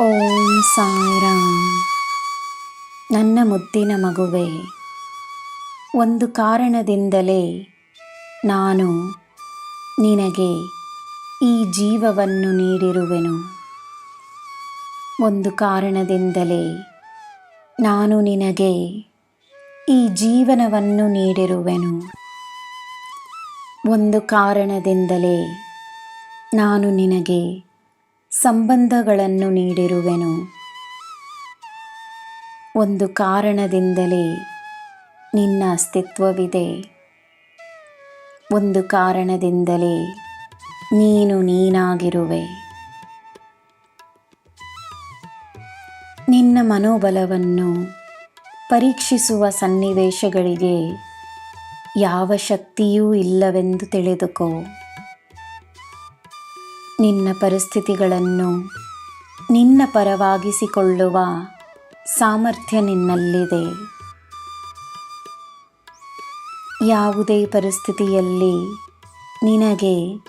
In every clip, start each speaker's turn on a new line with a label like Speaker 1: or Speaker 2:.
Speaker 1: ಓಂ ಸಾಯಿರಾಮ್. ನನ್ನ ಮುದ್ದಿನ ಮಗುವೆ, ಒಂದು ಕಾರಣದಿಂದಲೇ ನಾನು ನಿನಗೆ ಈ ಜೀವವನ್ನು ನೀಡಿರುವೆನು. ಒಂದು ಕಾರಣದಿಂದಲೇ ನಾನು ನಿನಗೆ ಈ ಜೀವನವನ್ನು ನೀಡಿರುವೆನು. ಒಂದು ಕಾರಣದಿಂದಲೇ ನಾನು ನಿನಗೆ ಸಂಬಂಧಗಳನ್ನು ನೀಡಿರುವೆನು. ಒಂದು ಕಾರಣದಿಂದಲೇ ನಿನ್ನ ಅಸ್ತಿತ್ವವಿದೆ. ಒಂದು ಕಾರಣದಿಂದಲೇ ನೀನು ನೀನಾಗಿರುವೆ. ನಿನ್ನ ಮನೋಬಲವನ್ನು ಪರೀಕ್ಷಿಸುವ ಸನ್ನಿವೇಶಗಳಿಗೆ ಯಾವ ಶಕ್ತಿಯೂ ಇಲ್ಲವೆಂದು ತಿಳಿದುಕೋ. ನಿನ್ನ ಪರಿಸ್ಥಿತಿಗಳನ್ನು ನಿನ್ನ ಪರವಾಗಿಸಿಕೊಳ್ಳುವ ಸಾಮರ್ಥ್ಯ ನಿನ್ನಲ್ಲಿದೆ. ಯಾವುದೇ ಪರಿಸ್ಥಿತಿಯಲ್ಲಿ ನಿನಗೆ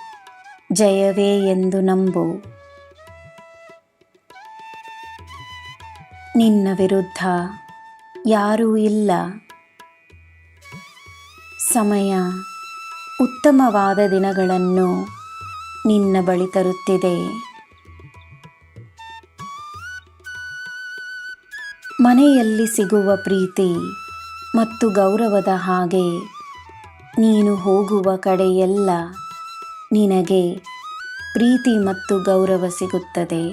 Speaker 1: ಜಯವೇ ಎಂದು ನಂಬು. ನಿನ್ನ ವಿರುದ್ಧ ಯಾರೂ ಇಲ್ಲ. ಸಮಯ ಉತ್ತಮವಾದ ದಿನಗಳನ್ನು ನಿನ್ನ ಬಳಿ ತರುತ್ತಿದೆ. ಮನೆಯಲ್ಲಿ ಸಿಗುವ ಪ್ರೀತಿ ಮತ್ತು ಗೌರವದ ಹಾಗೆ ನೀನು ಹೋಗುವ ಕಡೆಯೆಲ್ಲ ನಿನಗೆ ಪ್ರೀತಿ ಮತ್ತು ಗೌರವ ಸಿಗುತ್ತದೆ.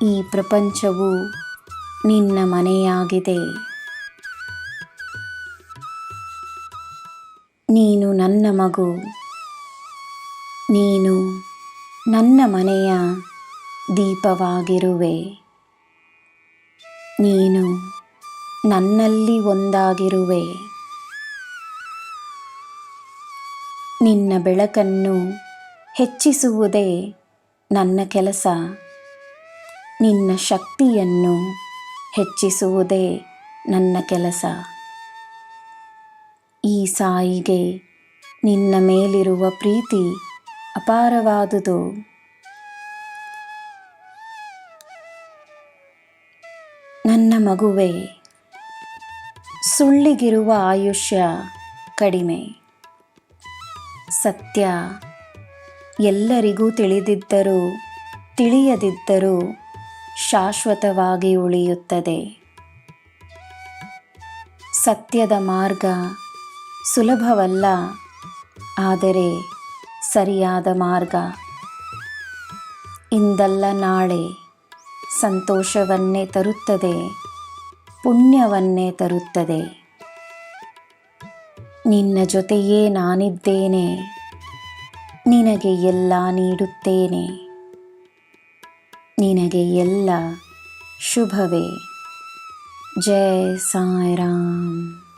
Speaker 1: ಈ ಪ್ರಪಂಚವು ನಿನ್ನ ಮನೆಯಾಗಿದೆ. ನೀನು ನನ್ನ ಮಗು. ನೀನು ನನ್ನ ಮನೆಯ ದೀಪವಾಗಿರುವೆ. ನೀನು ನನ್ನಲ್ಲಿ ಒಂದಾಗಿರುವೆ. ನಿನ್ನ ಬೆಳಕನ್ನು ಹೆಚ್ಚಿಸುವುದೇ ನನ್ನ ಕೆಲಸ. ನಿನ್ನ ಶಕ್ತಿಯನ್ನು ಹೆಚ್ಚಿಸುವುದೇ ನನ್ನ ಕೆಲಸ. ಈ ಸಾಯಿಗೆ ನಿನ್ನ ಮೇಲಿರುವ ಪ್ರೀತಿ ಅಪಾರವಾದುದು. ನನ್ನ ಮಗುವೆ, ಸುಳ್ಳಿಗಿರುವ ಆಯುಷ್ಯ ಕಡಿಮೆ. ಸತ್ಯ ಎಲ್ಲರಿಗೂ ತಿಳಿದಿದ್ದರೂ ತಿಳಿಯದಿದ್ದರೂ ಶಾಶ್ವತವಾಗಿ ಉಳಿಯುತ್ತದೆ. ಸತ್ಯದ ಮಾರ್ಗ ಸುಲಭವಲ್ಲ, ಆದರೆ ಸರಿಯಾದ ಮಾರ್ಗ. ಇಂದಲ್ಲ ನಾಳೆ ಸಂತೋಷವನ್ನೇ ತರುತ್ತದೆ, ಪುಣ್ಯವನ್ನೇ ತರುತ್ತದೆ. ನಿನ್ನ ಜೊತೆಯೇ ನಾನಿದ್ದೇನೆ. ನಿನಗೆ ಎಲ್ಲ ನೀಡುತ್ತೇನೆ. ನಿನಗೆ ಎಲ್ಲ ಶುಭವೇ. ಜೈ ಸಾಯಿರಾಮ್.